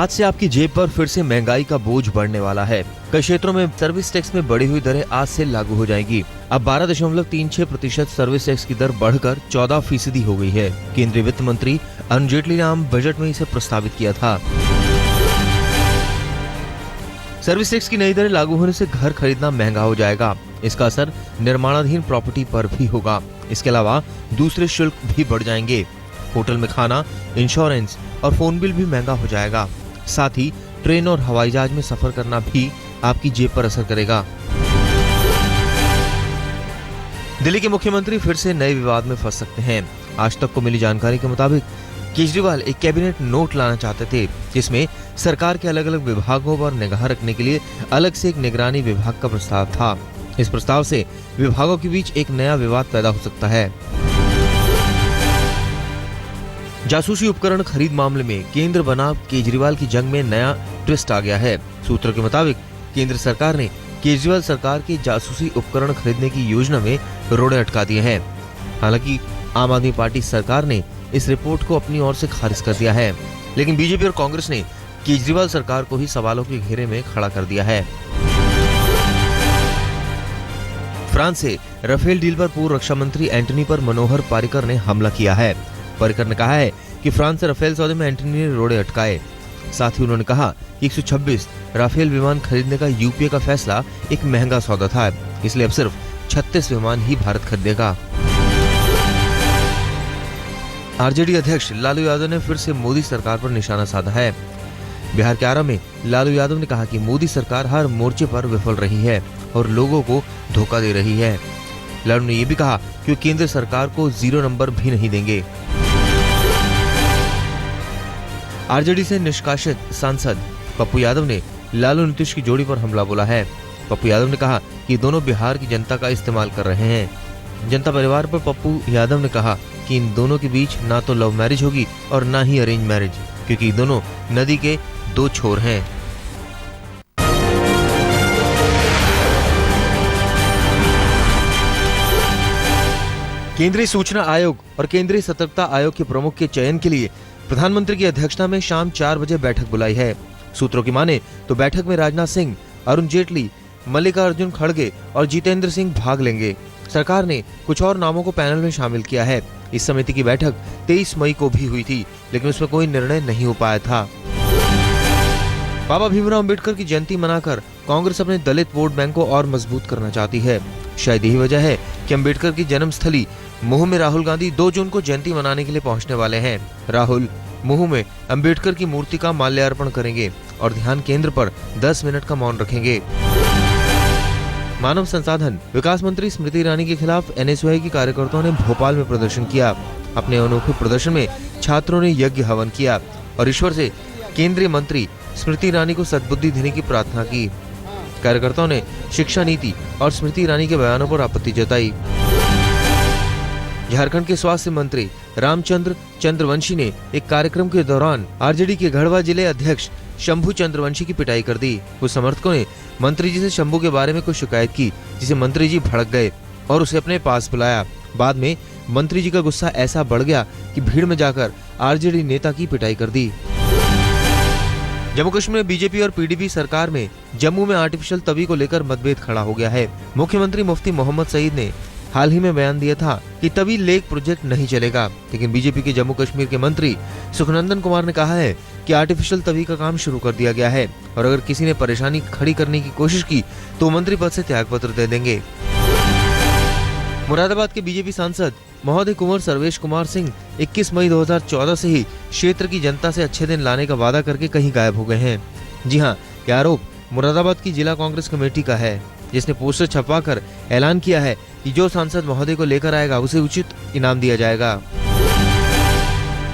आज से आपकी जेब पर फिर से महंगाई का बोझ बढ़ने वाला है। कई क्षेत्रों में सर्विस टैक्स में बढ़ी हुई दरें आज से लागू हो जाएंगी। अब 12.36% सर्विस टैक्स की दर बढ़कर 14% हो गई है। केंद्रीय वित्त मंत्री अरुण जेटली ने आम बजट में इसे प्रस्तावित किया था। सर्विस टैक्स की नई दरें लागू होने से घर खरीदना महंगा हो जाएगा। इसका असर निर्माणाधीन प्रॉपर्टी पर भी होगा। इसके अलावा दूसरे शुल्क भी बढ़ जाएंगे। होटल में खाना, इंश्योरेंस और फोन बिल भी महंगा हो जाएगा। साथ ही ट्रेन और हवाई जहाज में सफर करना भी आपकी जेब पर असर करेगा। दिल्ली के मुख्यमंत्री फिर से नए विवाद में फंस सकते हैं। आज तक को मिली जानकारी के मुताबिक केजरीवाल एक कैबिनेट नोट लाना चाहते थे, जिसमें सरकार के अलग अलग विभागों पर निगाह रखने के लिए अलग से एक निगरानी विभाग का प्रस्ताव था। इस प्रस्ताव से विभागों के बीच एक नया विवाद पैदा हो सकता है। जासूसी उपकरण खरीद मामले में केंद्र बना केजरीवाल की जंग में नया ट्विस्ट आ गया है। सूत्रों के मुताबिक केंद्र सरकार ने केजरीवाल सरकार की जासूसी उपकरण खरीदने की योजना में रोड़े अटका दिए हैं। हालांकि आम आदमी पार्टी सरकार ने इस रिपोर्ट को अपनी ओर से खारिज कर दिया है, लेकिन बीजेपी और कांग्रेस ने केजरीवाल सरकार को ही सवालों के घेरे में खड़ा कर दिया है। फ्रांस से राफेल डील पर पूर्व रक्षा मंत्री एंटनी पर मनोहर पर्रिकर ने हमला किया है। पर्रिकर ने कहा है कि फ्रांस से राफेल सौदे में एंटनी ने रोड़े अटकाए। साथ ही उन्होंने कहा कि 126 राफेल विमान खरीदने का यूपीए का फैसला एक महंगा सौदा था, इसलिए अब सिर्फ 36 विमान ही भारत खरीदेगा। आरजेडी अध्यक्ष लालू यादव ने फिर से मोदी सरकार पर निशाना साधा है। बिहार के आरा में लालू यादव ने कहा कि मोदी सरकार हर मोर्चे पर विफल रही है और लोगों को धोखा दे रही है। लालू ने यह भी कहा कि वो केंद्र सरकार को 0 नंबर भी नहीं देंगे। आरजेडी से निष्कासित सांसद पप्पू यादव ने लालू नीतीश की जोड़ी पर हमला बोला है। पप्पू यादव ने कहा कि दोनों बिहार की जनता का इस्तेमाल कर रहे हैं। जनता परिवार पर पप्पू यादव ने कहा कि इन दोनों के बीच ना तो लव मैरिज होगी और ना ही अरेंज मैरिज, क्योंकि दोनों नदी के 2 छोर हैं। केंद्रीय सूचना आयोग और केंद्रीय सतर्कता आयोग के प्रमुख के चयन के लिए प्रधानमंत्री की अध्यक्षता में शाम 4 बजे बैठक बुलाई है। सूत्रों की माने तो बैठक में राजनाथ सिंह, अरुण जेटली, मल्लिकार्जुन खड़गे और जितेंद्र सिंह भाग लेंगे। सरकार ने कुछ और नामों को पैनल में शामिल किया है। इस समिति की बैठक 23 मई को भी हुई थी, लेकिन उसमें कोई निर्णय नहीं हो पाया था। बाबा भीमराव अंबेडकर की जयंती मनाकर कांग्रेस अपने दलित वोट बैंक को और मजबूत करना चाहती है। शायद यही वजह है कि अंबेडकर की जन्मस्थली महू में राहुल गांधी 2 जून को जयंती मनाने के लिए पहुंचने वाले हैं। राहुल महू में अंबेडकर की मूर्ति का माल्यार्पण करेंगे और ध्यान केंद्र पर 10 मिनट का मौन रखेंगे। मानव संसाधन विकास मंत्री स्मृति ईरानी के खिलाफ एनएसयूआई के कार्यकर्ताओं ने भोपाल में प्रदर्शन किया। अपने अनोखे प्रदर्शन में छात्रों ने यज्ञ हवन किया और ईश्वर से केंद्रीय मंत्री स्मृति ईरानी को सद्बुद्धि देने की प्रार्थना की। कार्यकर्ताओं ने शिक्षा नीति और स्मृति ईरानी के बयानों पर आपत्ति जताई। झारखंड के स्वास्थ्य मंत्री रामचंद्र चंद्रवंशी ने एक कार्यक्रम के दौरान आरजेडी के गढ़वा जिले अध्यक्ष शंभू चंद्रवंशी की पिटाई कर दी। कुछ समर्थकों ने मंत्री जी से शंभू के बारे में कुछ शिकायत की, जिसे मंत्री जी भड़क गए और उसे अपने पास बुलाया। बाद में मंत्री जी का गुस्सा ऐसा बढ़ गया कि भीड़ में जाकर आरजेडी नेता की पिटाई कर दी। जम्मू कश्मीर में बीजेपी और पीडीपी सरकार में जम्मू में आर्टिफिशियल तवी को लेकर मतभेद खड़ा हो गया है। मुख्यमंत्री मुफ्ती मोहम्मद सईद ने हाल ही में बयान दिया था कि तवी लेक प्रोजेक्ट नहीं चलेगा, लेकिन बीजेपी के जम्मू कश्मीर के मंत्री सुखनंदन कुमार ने कहा है कि आर्टिफिशियल तवी का काम शुरू कर दिया गया है और अगर किसी ने परेशानी खड़ी करने की कोशिश की तो मंत्री पद से त्यागपत्र दे देंगे। मुरादाबाद के बीजेपी सांसद महोदय कुंवर सर्वेश कुमार सिंह 21 मई 2014 से ही क्षेत्र की जनता से अच्छे दिन लाने का वादा करके कहीं गायब हो गए हैं। जी हाँ, यह आरोप मुरादाबाद की जिला कांग्रेस कमेटी का है, जिसने पोस्टर छपवाकर ऐलान किया है कि जो सांसद महोदय को लेकर आएगा उसे उचित इनाम दिया जाएगा।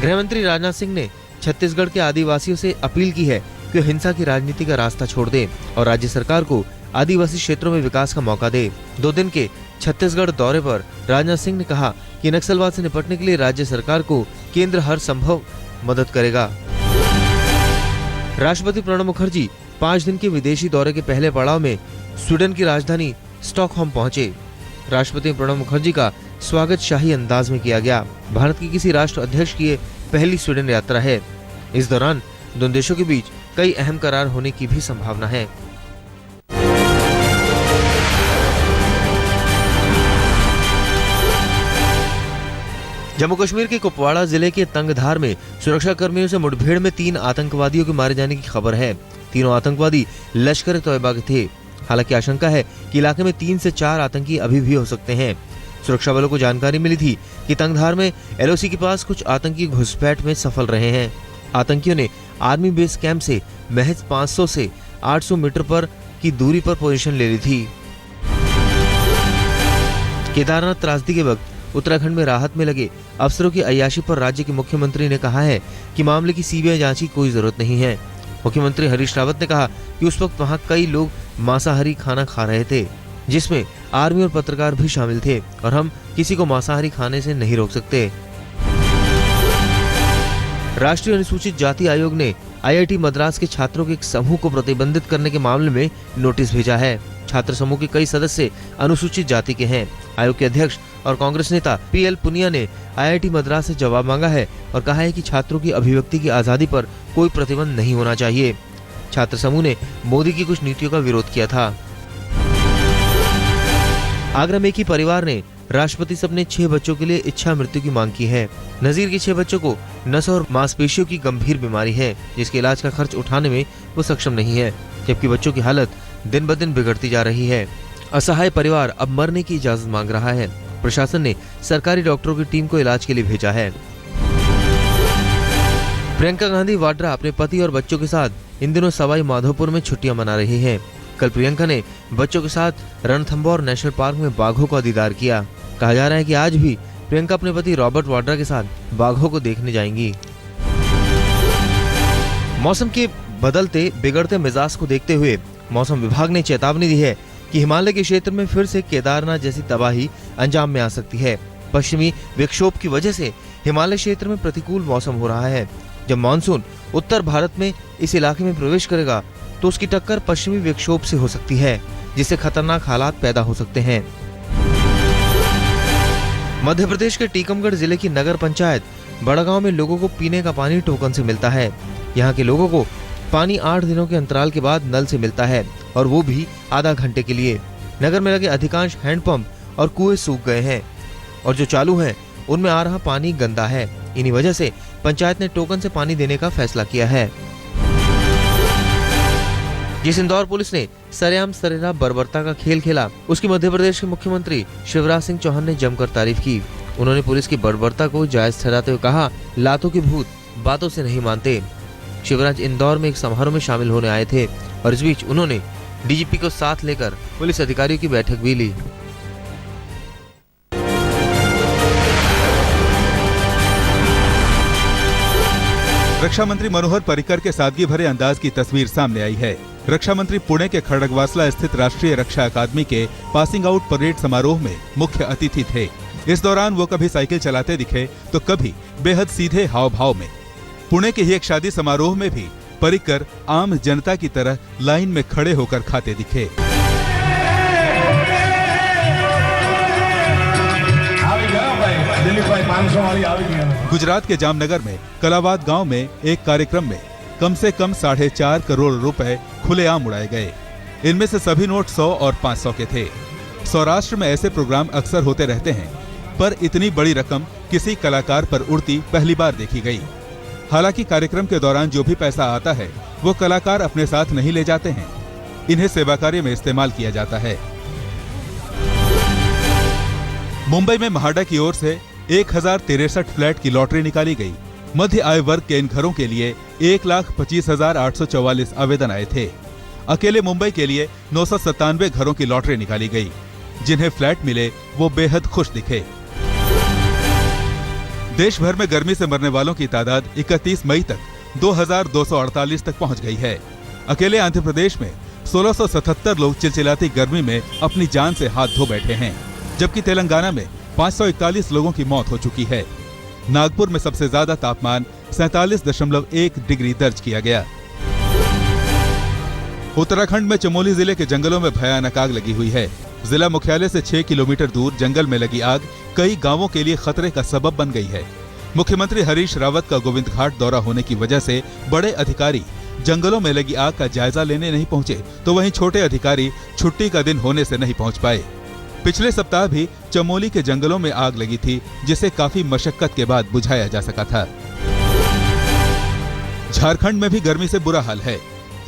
गृह मंत्री राजनाथ सिंह ने छत्तीसगढ़ के आदिवासियों से अपील की है कि हिंसा की राजनीति का रास्ता छोड़ दे और राज्य सरकार को आदिवासी क्षेत्रों में विकास का मौका दे। 2 दिन के छत्तीसगढ़ दौरे पर राजनाथ सिंह ने कहा कि नक्सलवाद से निपटने के लिए राज्य सरकार को केंद्र हर संभव मदद करेगा। राष्ट्रपति प्रणब मुखर्जी 5 दिन के विदेशी दौरे के पहले पड़ाव में स्वीडन की राजधानी स्टॉकहोम पहुंचे। राष्ट्रपति प्रणब मुखर्जी का स्वागत शाही अंदाज में किया गया। भारत के किसी राष्ट्र अध्यक्ष की पहली स्वीडन यात्रा है। इस दौरान दोनों देशों के बीच कई अहम करार होने की भी संभावना है। जम्मू कश्मीर के कुपवाड़ा जिले के तंगधार में सुरक्षा कर्मियों से मुठभेड़ में 3 आतंकवादियों के मारे जाने की खबर है। तीनों आतंकवादी लश्कर तोयबा के थे। हालांकि आशंका है कि इलाके में 3 से 4 आतंकी अभी भी हो सकते हैं। सुरक्षा बलों को जानकारी मिली थी कि तंगधार में एलओसी के पास कुछ आतंकी घुसपैठ में सफल रहे हैं। आतंकियों ने आर्मी बेस कैंप से महज 500 से 800 मीटर पर की दूरी पर पोजीशन ले ली थी। केदारनाथ त्रासदी के वक्त उत्तराखंड में राहत में लगे अफसरों की अय्याशी पर राज्य के मुख्यमंत्री ने कहा है कि मामले की सीबीआई जांच की कोई जरूरत नहीं है। मुख्यमंत्री हरीश रावत ने कहा कि उस वक्त वहां कई लोग मांसाहारी खाना खा रहे थे, जिसमें आर्मी और पत्रकार भी शामिल थे, और हम किसी को मांसाहारी खाने से नहीं रोक सकते। राष्ट्रीय अनुसूचित जाति आयोग ने आईआईटी मद्रास के छात्रों के एक समूह को प्रतिबंधित करने के मामले में नोटिस भेजा है। छात्र समूह के कई सदस्य अनुसूचित जाति के हैं। आयोग के अध्यक्ष और कांग्रेस नेता पीएल पुनिया ने आईआईटी मद्रास से जवाब मांगा है और कहा है कि छात्रों की अभिव्यक्ति की आजादी पर कोई प्रतिबंध नहीं होना चाहिए। छात्र समूह ने मोदी की कुछ नीतियों का विरोध किया था। आगरा में एक ही परिवार ने राष्ट्रपति से अपने 6 बच्चों के लिए इच्छा मृत्यु की मांग की है। नजीर के 6 बच्चों को नसों और मांसपेशियों की गंभीर बीमारी है, जिसके इलाज का खर्च उठाने में वो सक्षम नहीं है, जबकि बच्चों की हालत दिन ब दिन बिगड़ती जा रही है। असहाय परिवार अब मरने की इजाजत मांग रहा है। प्रशासन ने सरकारी डॉक्टरों की टीम को इलाज के लिए भेजा है। प्रियंका गांधी वाड्रा अपने पति और बच्चों के साथ इन दिनों सवाई माधोपुर में छुट्टियां मना रही हैं। कल प्रियंका ने बच्चों के साथ रणथंभौर नेशनल पार्क में बाघों का दीदार किया। कहा जा रहा है कि आज भी प्रियंका अपने पति रॉबर्ट वाड्रा के साथ बाघों को देखने जाएंगी। मौसम के बदलते बिगड़ते मिजाज को देखते हुए मौसम विभाग ने चेतावनी दी है कि हिमालय के क्षेत्र में फिर से केदारनाथ जैसी तबाही अंजाम में आ सकती है। पश्चिमी विक्षोभ की वजह से हिमालय क्षेत्र में प्रतिकूल मौसम हो रहा है। जब मानसून उत्तर भारत में इस इलाके में प्रवेश करेगा तो उसकी टक्कर पश्चिमी विक्षोभ से हो सकती है, जिससे खतरनाक हालात पैदा हो सकते हैं। मध्य प्रदेश के टीकमगढ़ जिले की नगर पंचायत बड़गांव में लोगों को पीने का पानी टोकन से मिलता है। यहाँ के लोगों को पानी 8 दिनों के अंतराल के बाद नल से मिलता है, और वो भी आधा घंटे के लिए। नगर में लगे अधिकांश हैंडपंप और कुएं सूख गए हैं, और जो चालू हैं उनमें आ रहा पानी गंदा है। इन्हीं वजह से पंचायत ने टोकन से पानी देने का फैसला किया है। जिस इंदौर पुलिस ने सरेआम सरेराम बर्बरता का खेल खेला, उसकी मध्य प्रदेश के मुख्यमंत्री शिवराज सिंह चौहान ने जमकर तारीफ की। उन्होंने पुलिस की बर्बरता को जायज ठहराते हुए कहा, लातों के भूत बातों से नहीं मानते। शिवराज इंदौर में एक समारोह में शामिल होने आए थे, और इस बीच उन्होंने डीजीपी को साथ लेकर पुलिस अधिकारियों की बैठक भी ली। रक्षा मंत्री मनोहर पर्रिकर के सादगी भरे अंदाज की तस्वीर सामने आई है। रक्षा मंत्री पुणे के खड़गवासला स्थित राष्ट्रीय रक्षा अकादमी के पासिंग आउट परेड समारोह में मुख्य अतिथि थे। इस दौरान वो कभी साइकिल चलाते दिखे तो कभी बेहद सीधे हाव भाव में। पुणे के ही एक शादी समारोह में भी पर्रिकर आम जनता की तरह लाइन में खड़े होकर खाते दिखे। गुजरात के जामनगर में कलावाद गांव में एक कार्यक्रम में कम से कम 4.5 करोड़ रुपए खुलेआम उड़ाए गए। इनमें से सभी नोट 100 और 500 के थे। सौराष्ट्र में ऐसे प्रोग्राम अक्सर होते रहते हैं, पर इतनी बड़ी रकम किसी कलाकार पर उड़ती पहली बार देखी गई। हालांकि कार्यक्रम के दौरान जो भी पैसा आता है वो कलाकार अपने साथ नहीं ले जाते हैं, इन्हें सेवा कार्य में इस्तेमाल किया जाता है। मुंबई में महाडा की ओर से 1063 फ्लैट की लॉटरी निकाली गई। मध्य आय वर्ग के इन घरों के लिए 1,25,844 आवेदन आए थे। अकेले मुंबई के लिए 997 घरों की लॉटरी निकाली गई। जिन्हें फ्लैट मिले वो बेहद खुश दिखे। देश भर में गर्मी से मरने वालों की तादाद 31 मई तक 2,248 तक पहुंच गई है। अकेले आंध्र प्रदेश में 1677 लोग चिलचिलाती गर्मी में अपनी जान से हाथ धो बैठे हैं, जबकि तेलंगाना में 541 लोगों की मौत हो चुकी है। नागपुर में सबसे ज्यादा तापमान 47.1 डिग्री दर्ज किया गया। उत्तराखंड में चमोली जिले के जंगलों में भयानक आग लगी हुई है। जिला मुख्यालय से 6 किलोमीटर दूर जंगल में लगी आग कई गांवों के लिए खतरे का सबब बन गई है। मुख्यमंत्री हरीश रावत का गोविंद घाट दौरा होने की वजह से बड़े अधिकारी जंगलों में लगी आग का जायजा लेने नहीं पहुंचे, तो वहीं छोटे अधिकारी छुट्टी का दिन होने से नहीं पहुंच पाए। पिछले सप्ताह भी चमोली के जंगलों में आग लगी थी, जिसे काफी मशक्कत के बाद बुझाया जा सका था। झारखंड में भी गर्मी से बुरा हाल है।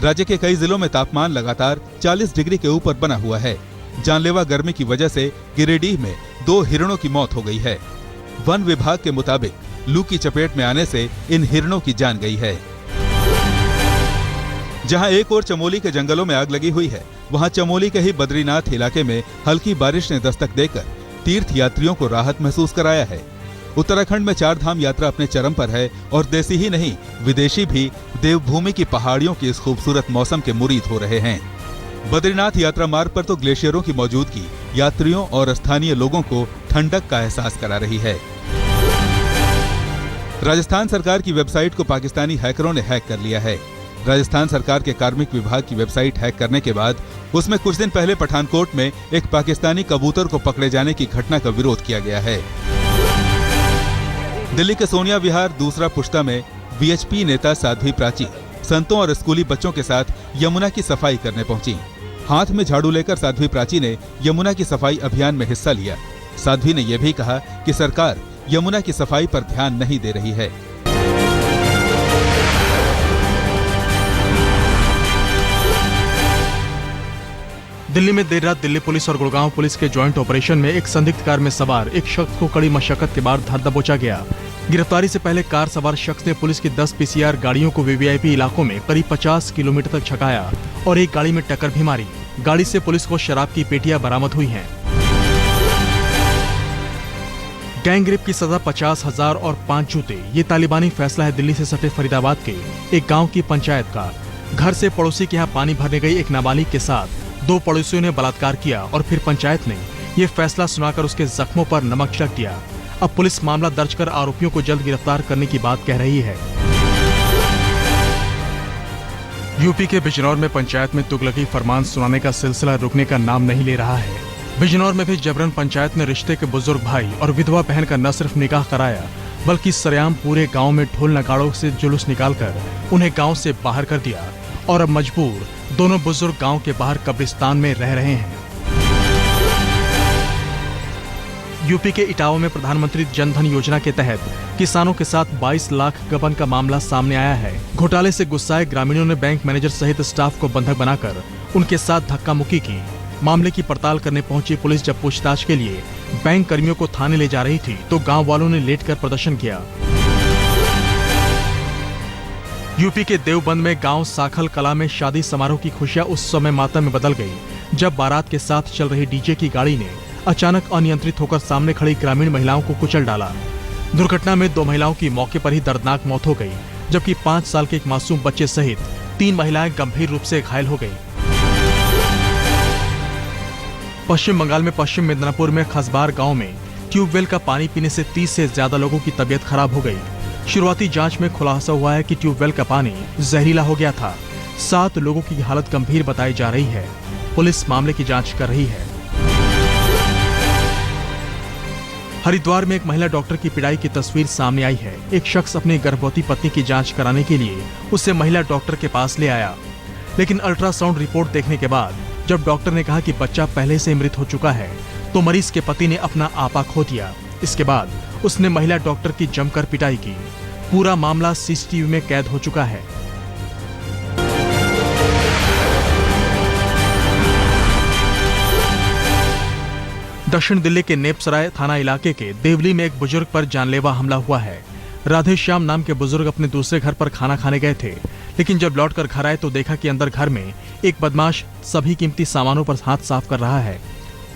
राज्य के कई जिलों में तापमान लगातार 40 डिग्री के ऊपर बना हुआ है। जानलेवा गर्मी की वजह से गिरिडीह में 2 हिरणों की मौत हो गई है। वन विभाग के मुताबिक लू की चपेट में आने से इन हिरणों की जान गई है। जहां एक ओर चमोली के जंगलों में आग लगी हुई है, वहां चमोली के ही बद्रीनाथ इलाके में हल्की बारिश ने दस्तक देकर तीर्थ यात्रियों को राहत महसूस कराया है। उत्तराखंड में 4 धाम यात्रा अपने चरम पर है और देसी ही नहीं, विदेशी भी देवभूमि की पहाड़ियों के इस खूबसूरत मौसम के मुरीद हो रहे हैं। बद्रीनाथ यात्रा मार्ग पर तो ग्लेशियरों की मौजूदगी यात्रियों और स्थानीय लोगों को ठंडक का एहसास करा रही है। राजस्थान सरकार की वेबसाइट को पाकिस्तानी हैकरों ने हैक कर लिया है। राजस्थान सरकार के कार्मिक विभाग की वेबसाइट हैक करने के बाद उसमें कुछ दिन पहले पठानकोट में एक पाकिस्तानी कबूतर को पकड़े जाने की घटना का विरोध किया गया है। दिल्ली के सोनिया विहार दूसरा पुश्ता में वीएचपी नेता साध्वी प्राची संतों और स्कूली बच्चों के साथ यमुना की सफाई करने पहुंची। हाथ में झाड़ू लेकर साध्वी प्राची ने यमुना की सफाई अभियान में हिस्सा लिया। साध्वी ने यह भी कहा कि सरकार यमुना की सफाई पर ध्यान नहीं दे रही है। दिल्ली में देर रात दिल्ली पुलिस और गुड़गांव पुलिस के ज्वाइंट ऑपरेशन में एक संदिग्ध कार में सवार एक शख्स को कड़ी मशक्कत के बाद धर दबोचा गया। गिरफ्तारी से पहले कार सवार शख्स ने पुलिस की 10 पीसीआर गाड़ियों को वीवीआईपी इलाकों में करीब 50 किलोमीटर तक छकाया और एक गाड़ी में टक्कर भी मारी। गाड़ी से पुलिस को शराब की पेटियां बरामद हुई हैं। गैंग रेप की सजा 50,000 और 5 जूते, ये तालिबानी फैसला है दिल्ली से सटे फरीदाबाद के एक गांव की पंचायत का। घर से पड़ोसी के यहाँ पानी भरने गई एक नाबालिग के साथ 2 पड़ोसियों ने बलात्कार किया और फिर पंचायत ने ये फैसला सुनाकर उसके जख्मों पर नमक छिड़क दिया। अब पुलिस मामला दर्ज कर आरोपियों को जल्द गिरफ्तार करने की बात कह रही है। यूपी के बिजनौर में पंचायत में तुगलकी फरमान सुनाने का सिलसिला रुकने का नाम नहीं ले रहा है। बिजनौर में भी जबरन पंचायत ने रिश्ते के बुजुर्ग भाई और विधवा बहन का न सिर्फ निकाह कराया, बल्कि सरेआम पूरे गांव में ढोल नगाड़ों से जुलूस निकालकर उन्हें गांव से बाहर कर दिया और अब मजबूर दोनों बुजुर्ग गांव के बाहर कब्रिस्तान में रह रहे हैं। यूपी के इटावा में प्रधानमंत्री जन धन योजना के तहत किसानों के साथ 22 लाख गबन का मामला सामने आया है। घोटाले से गुस्साए ग्रामीणों ने बैंक मैनेजर सहित स्टाफ को बंधक बनाकर उनके साथ धक्का मुक्की की। मामले की पड़ताल करने पहुंची पुलिस जब पूछताछ के लिए बैंक कर्मियों को थाने ले जा रही थी तो गांव वालों ने लेटकर प्रदर्शन किया। यूपी के देवबंद में गांव साखल कला में शादी समारोह की खुशियां उस समय मातम में बदल गई जब बारात के साथ चल रही डीजे की गाड़ी ने अचानक अनियंत्रित होकर सामने खड़ी ग्रामीण महिलाओं को कुचल डाला। दुर्घटना में 2 महिलाओं की मौके पर ही दर्दनाक मौत हो गई, जबकि 5 साल के एक मासूम बच्चे सहित 3 महिलाएं गंभीर रूप से घायल हो गई। पश्चिम बंगाल में पश्चिम मिदनापुर में खसबार गांव में ट्यूबवेल का पानी पीने से 30 से ज्यादा लोगों की तबीयत खराब हो गई। शुरुआती जांच में खुलासा हुआ है कि ट्यूबवेल का पानी जहरीला हो गया था। 7 लोगों की हालत गंभीर बताई जा रही है। पुलिस मामले की जांच कर रही है। हरिद्वार में एक महिला डॉक्टर की पिटाई की तस्वीर सामने आई है। एक शख्स अपनी गर्भवती पत्नी की जांच कराने के लिए उसे महिला डॉक्टर के पास ले आया, लेकिन अल्ट्रासाउंड रिपोर्ट देखने के बाद जब डॉक्टर ने कहा कि बच्चा पहले से मृत हो चुका है तो मरीज के पति ने अपना आपा खो दिया। इसके बाद उसने महिला डॉक्टर की जमकर पिटाई की। पूरा मामला सीसीटीवी में कैद हो चुका है। दक्षिण दिल्ली के नेपसराय थाना इलाके के देवली में एक बुजुर्ग पर जानलेवा हमला हुआ है। राधे श्याम नाम के बुजुर्ग अपने दूसरे घर पर खाना खाने गए थे, लेकिन जब लौटकर घर आए तो देखा कि अंदर घर में एक बदमाश सभी कीमती सामानों पर हाथ साफ कर रहा है।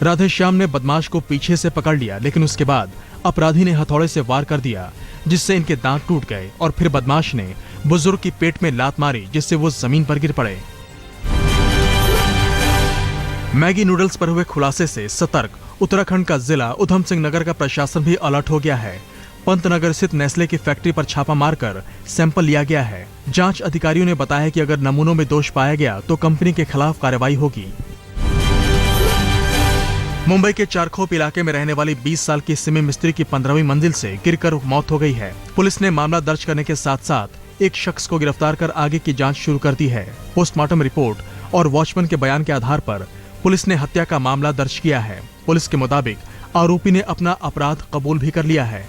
राधे श्याम ने बदमाश को पीछे से पकड़ लिया, लेकिन उसके बाद अपराधी ने हथौड़े से वार कर दिया, जिससे इनके दांत टूट गए और फिर बदमाश ने बुजुर्ग की पेट में लात मारी, जिससे वो जमीन पर गिर पड़े। मैगी नूडल्स पर हुए खुलासे से सतर्क उत्तराखंड का जिला उधम सिंह नगर का प्रशासन भी अलर्ट हो गया है। पंतनगर स्थित नेस्ले की फैक्ट्री पर छापा मारकर सैंपल लिया गया है। जांच अधिकारियों ने बताया कि अगर नमूनों में दोष पाया गया तो कंपनी के खिलाफ कार्रवाई होगी। मुंबई के चारखोप इलाके में रहने वाली 20 साल की सिमी मिस्त्री की 15वीं मंजिल से गिरकर मौत हो गई है। पुलिस ने मामला दर्ज करने के साथ साथ एक शख्स को गिरफ्तार कर आगे की जांच शुरू कर दी है। पोस्टमार्टम रिपोर्ट और वॉचमैन के बयान के आधार पर पुलिस ने हत्या का मामला दर्ज किया है। पुलिस के मुताबिक आरोपी ने अपना अपराध कबूल भी कर लिया है।